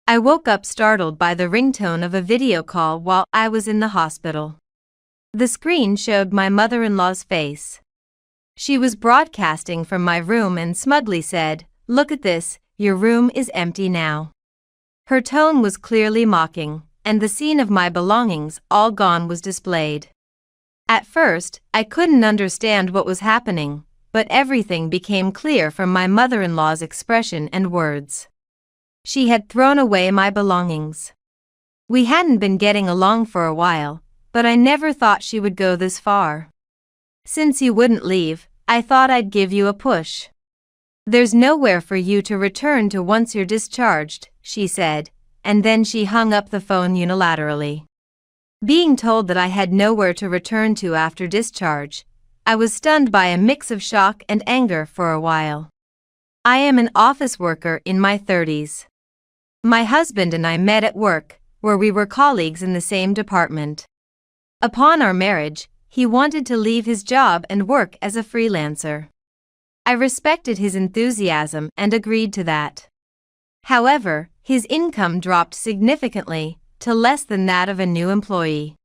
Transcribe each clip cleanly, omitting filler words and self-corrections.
I woke up startled by the ringtone of a video call while I was in the hospital. The screen showed my mother-in-law's face. She was broadcasting from my room and smugly said, "Look at this, your room is empty now." Her tone was clearly mocking, and the scene of my belongings all gone was displayed. At first, I couldn't understand what was happening, but everything became clear from my mother-in-law's expression and words. She had thrown away my belongings. We hadn't been getting along for a while, but I never thought she would go this far. "Since you wouldn't leave, I thought I'd give you a push. There's nowhere for you to return to once you're discharged," she said, and then she hung up the phone unilaterally. Being told that I had nowhere to return to after discharge, I was stunned by a mix of shock and anger for a while. I am an office worker in my 30s. My husband and I met at work, where we were colleagues in the same department. Upon our marriage, he wanted to leave his job and work as a freelancer. I respected his enthusiasm and agreed to that. However, his income dropped significantly, to less than that of a new employee.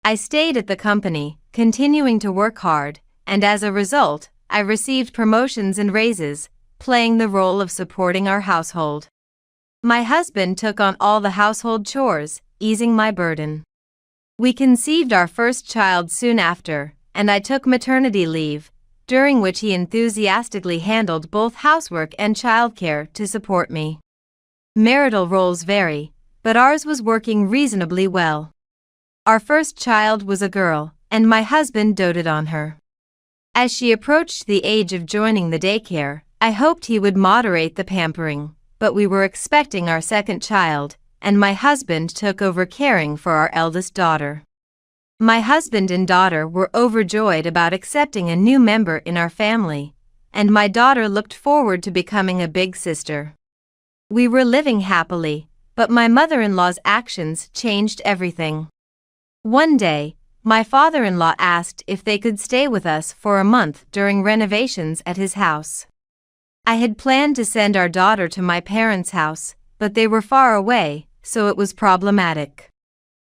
I stayed at the company, continuing to work hard, and as a result, I received promotions and raises, playing the role of supporting our household. My husband took on all the household chores, easing my burden. We conceived our first child soon after, and I took maternity leave, during which he enthusiastically handled both housework and childcare to support me. Marital roles vary, but ours was working reasonably well. Our first child was a girl, and my husband doted on her. As she approached the age of joining the daycare, I hoped he would moderate the pampering, but we were expecting our second child, and my husband took over caring for our eldest daughter. My husband and daughter were overjoyed about accepting a new member in our family, and my daughter looked forward to becoming a big sister. We were living happily, but my mother-in-law's actions changed everything. One day, my father-in-law asked if they could stay with us for a month during renovations at his house. I had planned to send our daughter to my parents' house, but they were far away, so it was problematic.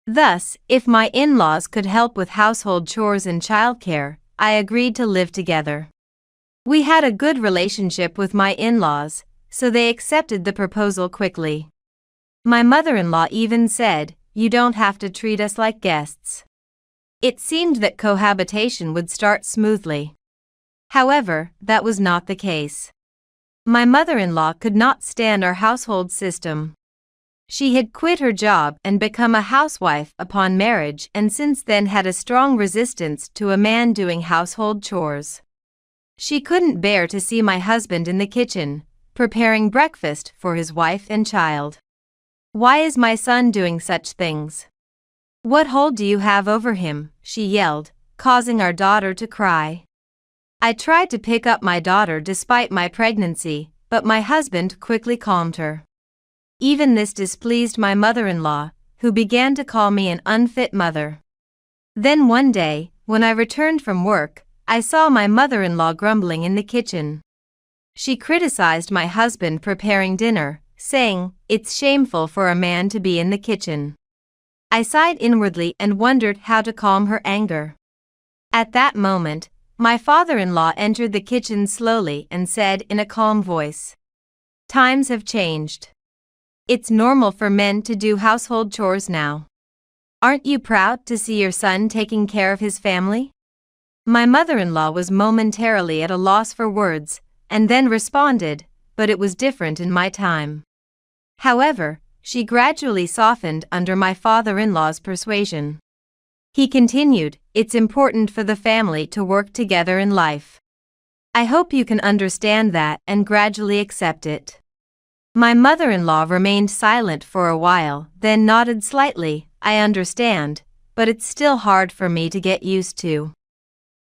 Thus, if my in-laws could help with household chores and childcare, I agreed to live together. We had a good relationship with my in-laws, so they accepted the proposal quickly. My mother-in-law even said, "You don't have to treat us like guests." It seemed that cohabitation would start smoothly. However, that was not the case. My mother-in-law could not stand our household system. She had quit her job and become a housewife upon marriage, and since then had a strong resistance to a man doing household chores. She couldn't bear to see my husband in the kitchen, preparing breakfast for his wife and child. "Why is my son doing such things? What hold do you have over him?" she yelled, causing our daughter to cry. I tried to pick up my daughter despite my pregnancy, but my husband quickly calmed her. Even this displeased my mother-in-law, who began to call me an unfit mother. Then one day, when I returned from work, I saw my mother-in-law grumbling in the kitchen. She criticized my husband preparing dinner, saying, "It's shameful for a man to be in the kitchen." I sighed inwardly and wondered how to calm her anger. At that moment, my father-in-law entered the kitchen slowly and said in a calm voice, "Times have changed. It's normal for men to do household chores now. Aren't you proud to see your son taking care of his family?" My mother-in-law was momentarily at a loss for words, and then responded, "But it was different in my time." However, she gradually softened under my father-in-law's persuasion. He continued, "It's important for the family to work together in life. I hope you can understand that and gradually accept it." My mother-in-law remained silent for a while, then nodded slightly, "I understand, but it's still hard for me to get used to."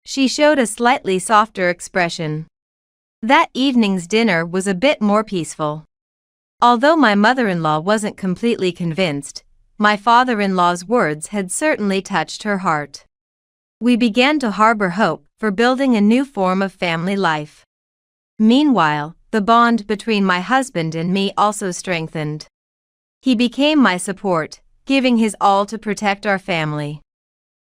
She showed a slightly softer expression. That evening's dinner was a bit more peaceful. Although my mother-in-law wasn't completely convinced, my father-in-law's words had certainly touched her heart. We began to harbor hope for building a new form of family life. Meanwhile, the bond between my husband and me also strengthened. He became my support, giving his all to protect our family.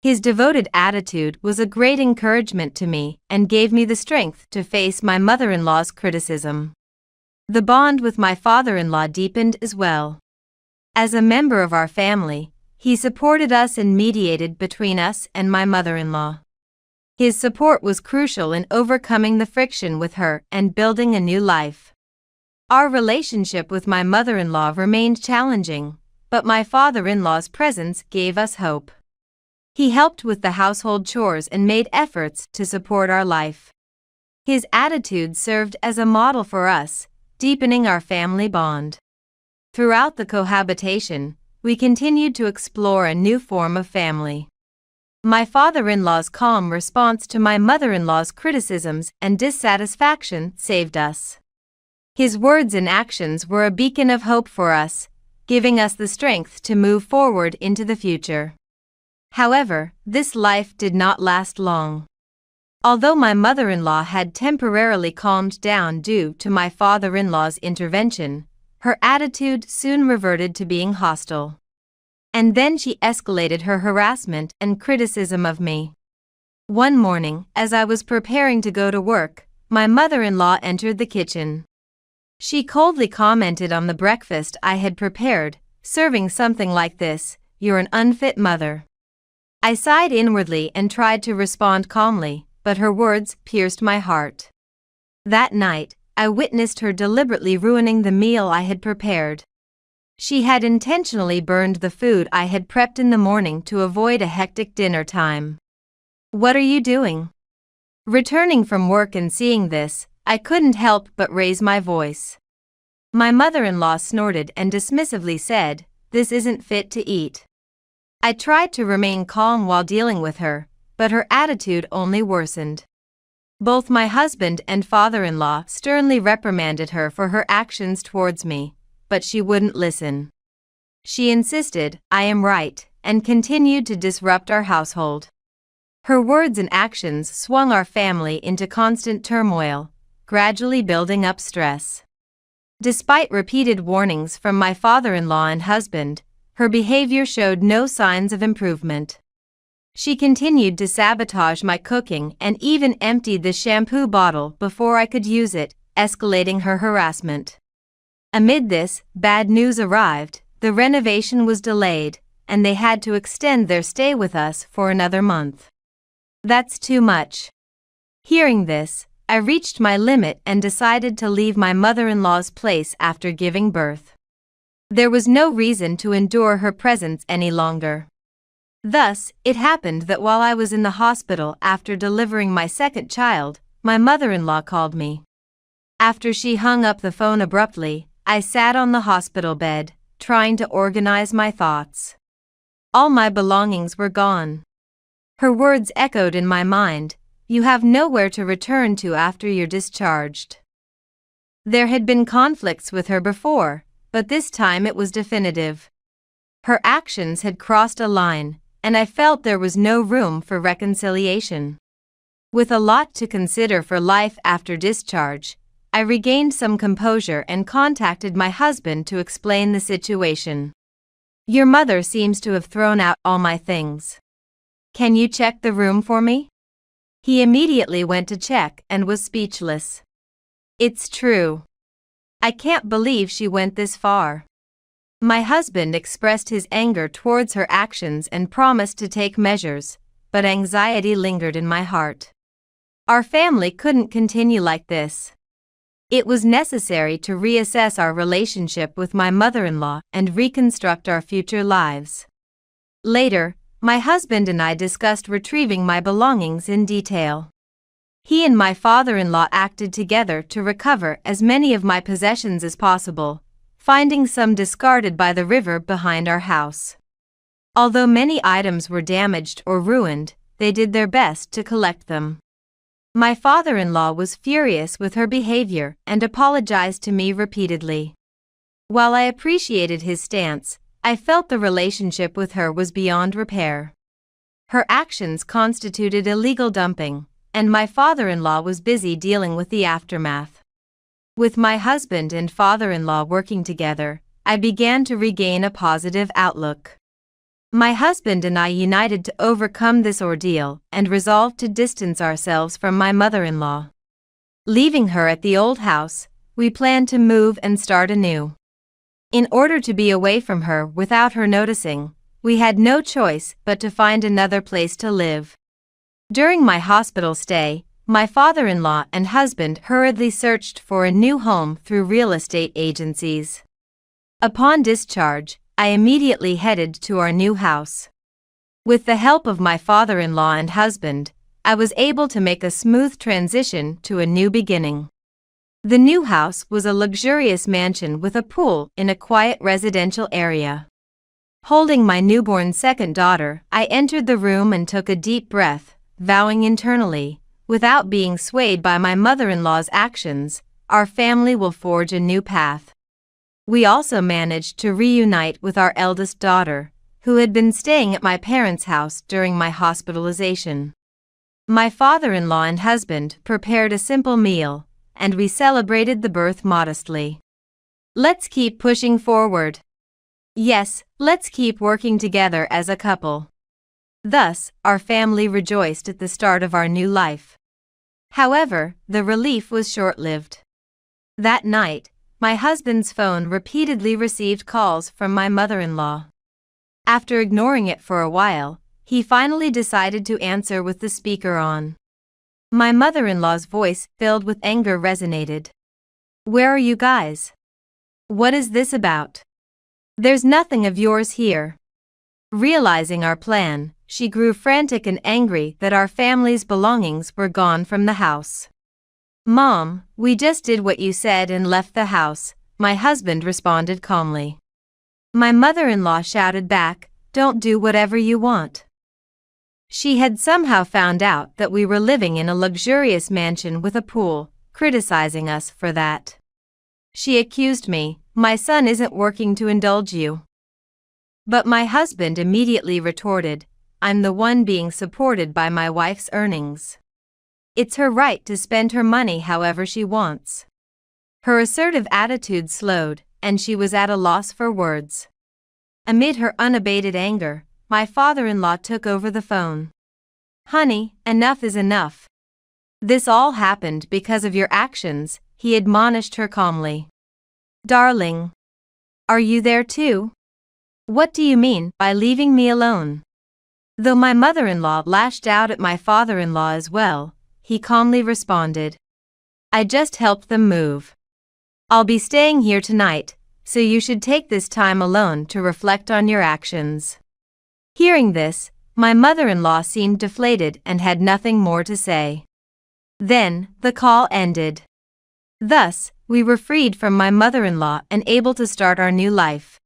His devoted attitude was a great encouragement to me and gave me the strength to face my mother-in-law's criticism. The bond with my father-in-law deepened as well. As a member of our family, he supported us and mediated between us and my mother-in-law. His support was crucial in overcoming the friction with her and building a new life. Our relationship with my mother-in-law remained challenging, but my father-in-law's presence gave us hope. He helped with the household chores and made efforts to support our life. His attitude served as a model for us, deepening our family bond. Throughout the cohabitation, we continued to explore a new form of family. My father-in-law's calm response to my mother-in-law's criticisms and dissatisfaction saved us. His words and actions were a beacon of hope for us, giving us the strength to move forward into the future. However, this life did not last long. Although my mother-in-law had temporarily calmed down due to my father-in-law's intervention, her attitude soon reverted to being hostile. And then she escalated her harassment and criticism of me. One morning, as I was preparing to go to work, my mother-in-law entered the kitchen. She coldly commented on the breakfast I had prepared, serving something like this: "You're an unfit mother." I sighed inwardly and tried to respond calmly, but her words pierced my heart. That night, I witnessed her deliberately ruining the meal I had prepared. She had intentionally burned the food I had prepped in the morning to avoid a hectic dinner time. "What are you doing?" Returning from work and seeing this, I couldn't help but raise my voice. My mother-in-law snorted and dismissively said, "This isn't fit to eat." I tried to remain calm while dealing with her, but her attitude only worsened. Both my husband and father-in-law sternly reprimanded her for her actions towards me, but she wouldn't listen. She insisted I am right and continued to disrupt our household. Her words and actions swung our family into constant turmoil, gradually building up stress. Despite repeated warnings from my father-in-law and husband, her behavior showed no signs of improvement. She continued to sabotage my cooking and even emptied the shampoo bottle before I could use it, escalating her harassment. Amid this, bad news arrived: the renovation was delayed, and they had to extend their stay with us for another month. That's too much. Hearing this, I reached my limit and decided to leave my mother-in-law's place after giving birth. There was no reason to endure her presence any longer. Thus, it happened that while I was in the hospital after delivering my second child, my mother-in-law called me. After she hung up the phone abruptly, I sat on the hospital bed, trying to organize my thoughts. All my belongings were gone. Her words echoed in my mind: "You have nowhere to return to after you're discharged." There had been conflicts with her before, but this time it was definitive. Her actions had crossed a line, and I felt there was no room for reconciliation. With a lot to consider for life after discharge, I regained some composure and contacted my husband to explain the situation. "Your mother seems to have thrown out all my things. Can you check the room for me?" He immediately went to check and was speechless. "It's true. I can't believe she went this far." My husband expressed his anger towards her actions and promised to take measures, but anxiety lingered in my heart. Our family couldn't continue like this. It was necessary to reassess our relationship with my mother-in-law and reconstruct our future lives. Later, my husband and I discussed retrieving my belongings in detail. He and my father-in-law acted together to recover as many of my possessions as possible, finding some discarded by the river behind our house. Although many items were damaged or ruined, they did their best to collect them. My father-in-law was furious with her behavior and apologized to me repeatedly. While I appreciated his stance, I felt the relationship with her was beyond repair. Her actions constituted illegal dumping, and my father-in-law was busy dealing with the aftermath. With my husband and father-in-law working together, I began to regain a positive outlook. My husband and I united to overcome this ordeal and resolved to distance ourselves from my mother-in-law. Leaving her at the old house, we planned to move and start anew. In order to be away from her without her noticing, we had no choice but to find another place to live. During my hospital stay, my father-in-law and husband hurriedly searched for a new home through real estate agencies. Upon discharge, I immediately headed to our new house. With the help of my father-in-law and husband, I was able to make a smooth transition to a new beginning. The new house was a luxurious mansion with a pool in a quiet residential area. Holding my newborn second daughter, I entered the room and took a deep breath, vowing internally, without being swayed by my mother-in-law's actions, our family will forge a new path. We also managed to reunite with our eldest daughter, who had been staying at my parents' house during my hospitalization. My father-in-law and husband prepared a simple meal, and we celebrated the birth modestly. Let's keep pushing forward. Yes, let's keep working together as a couple. Thus, our family rejoiced at the start of our new life. However, the relief was short-lived. That night, my husband's phone repeatedly received calls from my mother-in-law. After ignoring it for a while, he finally decided to answer with the speaker on. My mother-in-law's voice, filled with anger, resonated. "Where are you guys? What is this about? There's nothing of yours here." Realizing our plan, she grew frantic and angry that our family's belongings were gone from the house. "Mom, we just did what you said and left the house," my husband responded calmly. My mother-in-law shouted back, "Don't do whatever you want." She had somehow found out that we were living in a luxurious mansion with a pool, criticizing us for that. She accused me, "My son isn't working to indulge you." But my husband immediately retorted, "I'm the one being supported by my wife's earnings. It's her right to spend her money however she wants." Her assertive attitude slowed, and she was at a loss for words. Amid her unabated anger, my father-in-law took over the phone. "Honey, enough is enough. This all happened because of your actions," he admonished her calmly. "Darling, are you there too? What do you mean by leaving me alone?" Though my mother-in-law lashed out at my father-in-law as well, he calmly responded, "I just helped them move. I'll be staying here tonight, so you should take this time alone to reflect on your actions." Hearing this, my mother-in-law seemed deflated and had nothing more to say. Then, the call ended. Thus, we were freed from my mother-in-law and able to start our new life.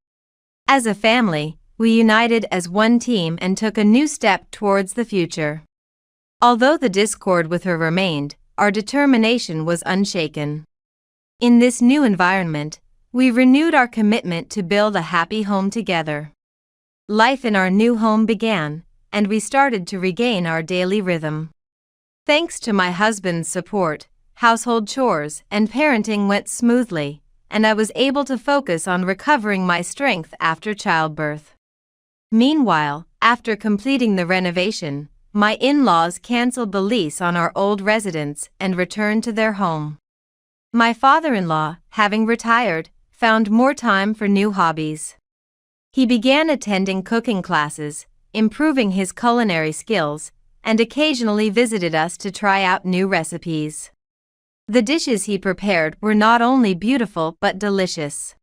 As a family, we united as one team and took a new step towards the future. Although the discord with her remained, our determination was unshaken. In this new environment, we renewed our commitment to build a happy home together. Life in our new home began, and we started to regain our daily rhythm. Thanks to my husband's support, household chores and parenting went smoothly, and I was able to focus on recovering my strength after childbirth. Meanwhile, after completing the renovation, my in-laws canceled the lease on our old residence and returned to their home. My father-in-law, having retired, found more time for new hobbies. He began attending cooking classes, improving his culinary skills, and occasionally visited us to try out new recipes. The dishes he prepared were not only beautiful but delicious.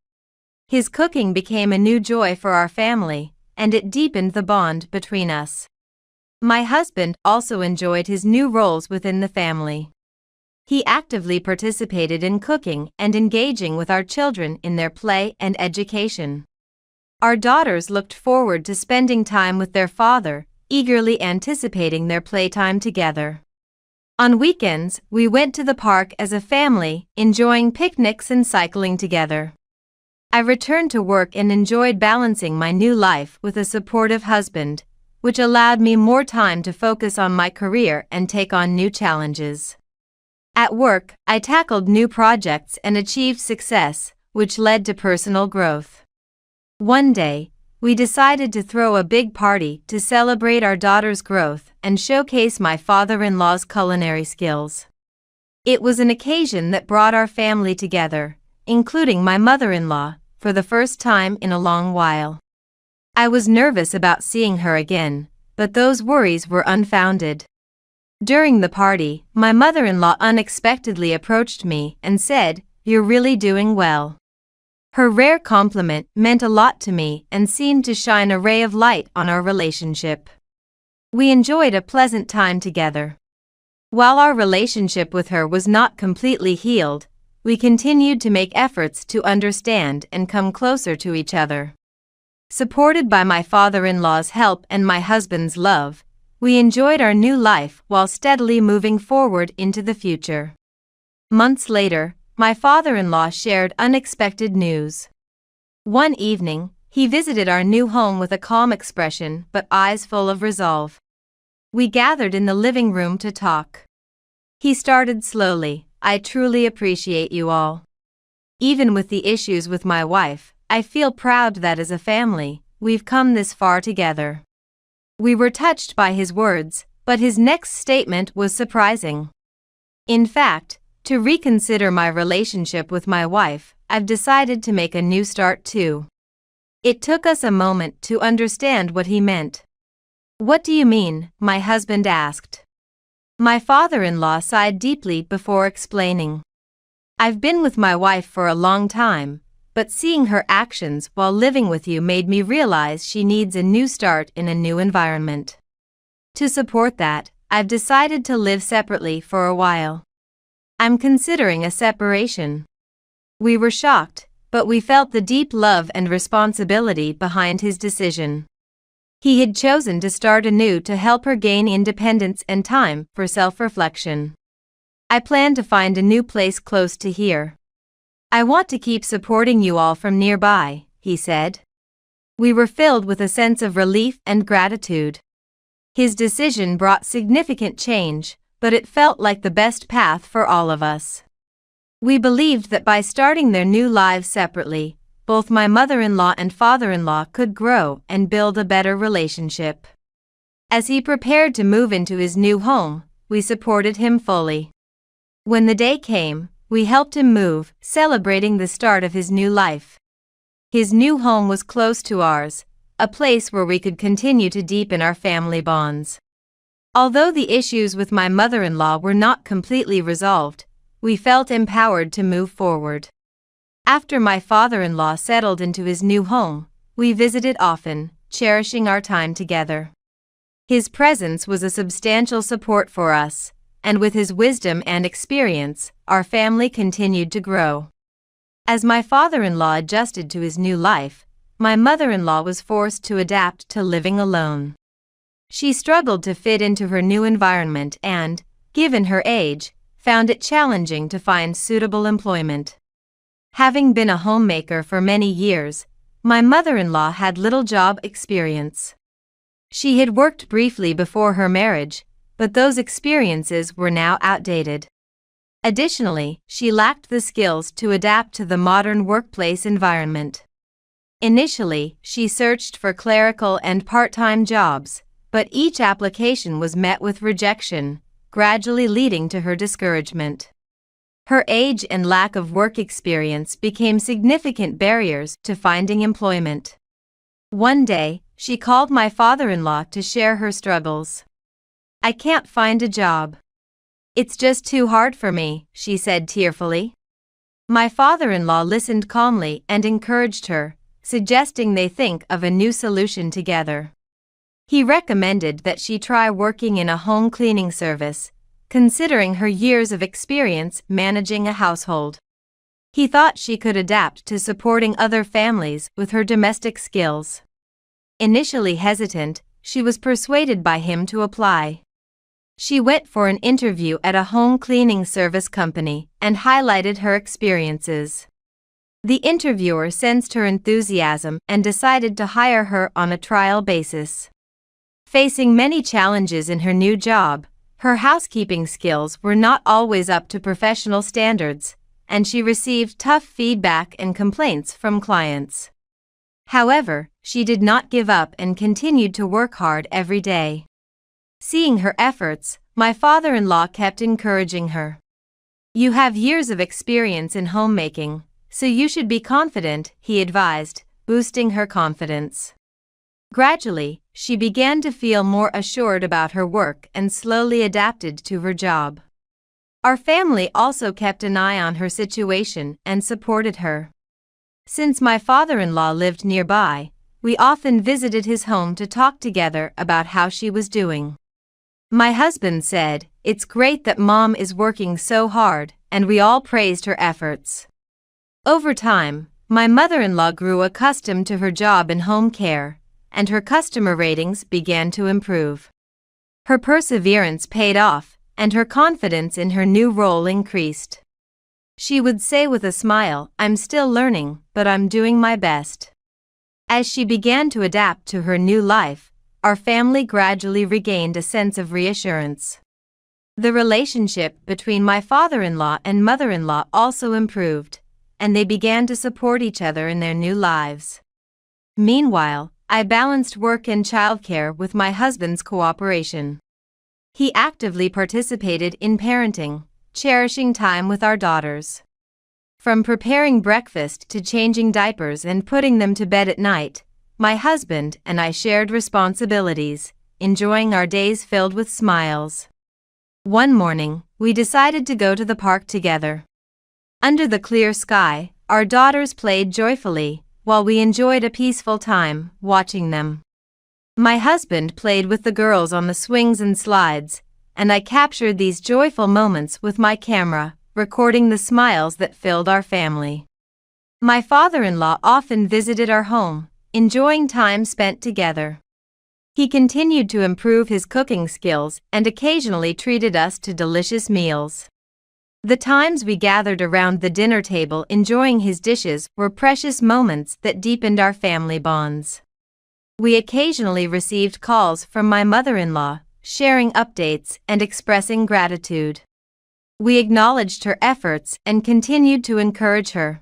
His cooking became a new joy for our family, and it deepened the bond between us. My husband also enjoyed his new roles within the family. He actively participated in cooking and engaging with our children in their play and education. Our daughters looked forward to spending time with their father, eagerly anticipating their playtime together. On weekends, we went to the park as a family, enjoying picnics and cycling together. I returned to work and enjoyed balancing my new life with a supportive husband, which allowed me more time to focus on my career and take on new challenges. At work, I tackled new projects and achieved success, which led to personal growth. One day, we decided to throw a big party to celebrate our daughter's growth and showcase my father-in-law's culinary skills. It was an occasion that brought our family together, including my mother-in-law, for the first time in a long while. I was nervous about seeing her again, but those worries were unfounded. During the party, my mother-in-law unexpectedly approached me and said, "You're really doing well." Her rare compliment meant a lot to me and seemed to shine a ray of light on our relationship. We enjoyed a pleasant time together. While our relationship with her was not completely healed, we continued to make efforts to understand and come closer to each other. Supported by my father-in-law's help and my husband's love, we enjoyed our new life while steadily moving forward into the future. Months later, my father-in-law shared unexpected news. One evening, he visited our new home with a calm expression but eyes full of resolve. We gathered in the living room to talk. He started slowly, "I truly appreciate you all. Even with the issues with my wife, I feel proud that as a family, we've come this far together." We were touched by his words, but his next statement was surprising. "In fact, to reconsider my relationship with my wife, I've decided to make a new start too." It took us a moment to understand what he meant. "What do you mean?" my husband asked. My father-in-law sighed deeply before explaining. "I've been with my wife for a long time, but seeing her actions while living with you made me realize she needs a new start in a new environment. To support that, I've decided to live separately for a while. I'm considering a separation." We were shocked, but we felt the deep love and responsibility behind his decision. He had chosen to start anew to help her gain independence and time for self-reflection. "I plan to find a new place close to here. I want to keep supporting you all from nearby," he said. We were filled with a sense of relief and gratitude. His decision brought significant change, but it felt like the best path for all of us. We believed that by starting their new lives separately, both my mother-in-law and father-in-law could grow and build a better relationship. As he prepared to move into his new home, we supported him fully. When the day came, we helped him move, celebrating the start of his new life. His new home was close to ours, a place where we could continue to deepen our family bonds. Although the issues with my mother-in-law were not completely resolved, we felt empowered to move forward. After my father-in-law settled into his new home, we visited often, cherishing our time together. His presence was a substantial support for us, and with his wisdom and experience, our family continued to grow. As my father-in-law adjusted to his new life, my mother-in-law was forced to adapt to living alone. She struggled to fit into her new environment and, given her age, found it challenging to find suitable employment. Having been a homemaker for many years, my mother-in-law had little job experience. She had worked briefly before her marriage, but those experiences were now outdated. Additionally, she lacked the skills to adapt to the modern workplace environment. Initially, she searched for clerical and part-time jobs, but each application was met with rejection, gradually leading to her discouragement. Her age and lack of work experience became significant barriers to finding employment. One day, she called my father-in-law to share her struggles. "I can't find a job. It's just too hard for me," she said tearfully. My father-in-law listened calmly and encouraged her, suggesting they think of a new solution together. He recommended that she try working in a home cleaning service, considering her years of experience managing a household. He thought she could adapt to supporting other families with her domestic skills. Initially hesitant, she was persuaded by him to apply. She went for an interview at a home cleaning service company and highlighted her experiences. The interviewer sensed her enthusiasm and decided to hire her on a trial basis. Facing many challenges in her new job, her housekeeping skills were not always up to professional standards, and she received tough feedback and complaints from clients. However, she did not give up and continued to work hard every day. Seeing her efforts, my father-in-law kept encouraging her. "You have years of experience in homemaking, so you should be confident," he advised, boosting her confidence. Gradually, she began to feel more assured about her work and slowly adapted to her job. Our family also kept an eye on her situation and supported her. Since my father-in-law lived nearby, we often visited his home to talk together about how she was doing. My husband said, "It's great that Mom is working so hard," and we all praised her efforts. Over time, my mother-in-law grew accustomed to her job in home care, and her customer ratings began to improve. Her perseverance paid off, and her confidence in her new role increased. She would say with a smile, "I'm still learning, but I'm doing my best." As she began to adapt to her new life, our family gradually regained a sense of reassurance. The relationship between my father-in-law and mother-in-law also improved, and they began to support each other in their new lives. Meanwhile, I balanced work and childcare with my husband's cooperation. He actively participated in parenting, cherishing time with our daughters. From preparing breakfast to changing diapers and putting them to bed at night, my husband and I shared responsibilities, enjoying our days filled with smiles. One morning, we decided to go to the park together. Under the clear sky, our daughters played joyfully, while we enjoyed a peaceful time watching them. My husband played with the girls on the swings and slides, and I captured these joyful moments with my camera, recording the smiles that filled our family. My father-in-law often visited our home, enjoying time spent together. He continued to improve his cooking skills and occasionally treated us to delicious meals. The times we gathered around the dinner table enjoying his dishes were precious moments that deepened our family bonds. We occasionally received calls from my mother-in-law, sharing updates and expressing gratitude. We acknowledged her efforts and continued to encourage her.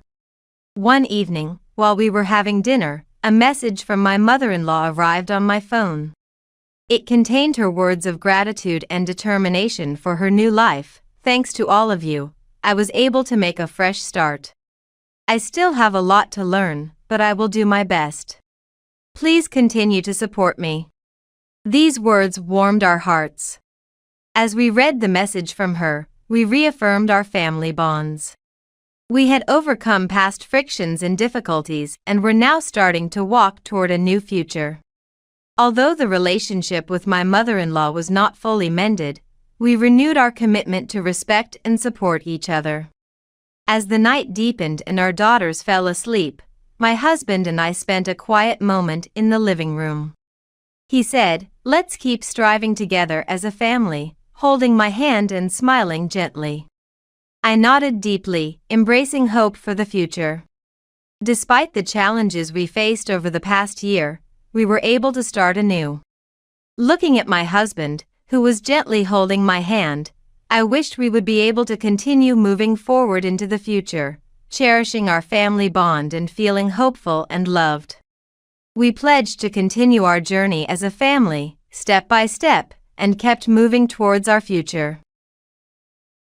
One evening, while we were having dinner, a message from my mother-in-law arrived on my phone. It contained her words of gratitude and determination for her new life. "Thanks to all of you, I was able to make a fresh start. I still have a lot to learn, but I will do my best. Please continue to support me." These words warmed our hearts. As we read the message from her, we reaffirmed our family bonds. We had overcome past frictions and difficulties and were now starting to walk toward a new future. Although the relationship with my mother-in-law was not fully mended, we renewed our commitment to respect and support each other. As the night deepened and our daughters fell asleep, my husband and I spent a quiet moment in the living room. He said, "Let's keep striving together as a family," holding my hand and smiling gently. I nodded deeply, embracing hope for the future. Despite the challenges we faced over the past year, we were able to start anew. Looking at my husband, who was gently holding my hand, I wished we would be able to continue moving forward into the future, cherishing our family bond and feeling hopeful and loved. We pledged to continue our journey as a family, step by step, and kept moving towards our future.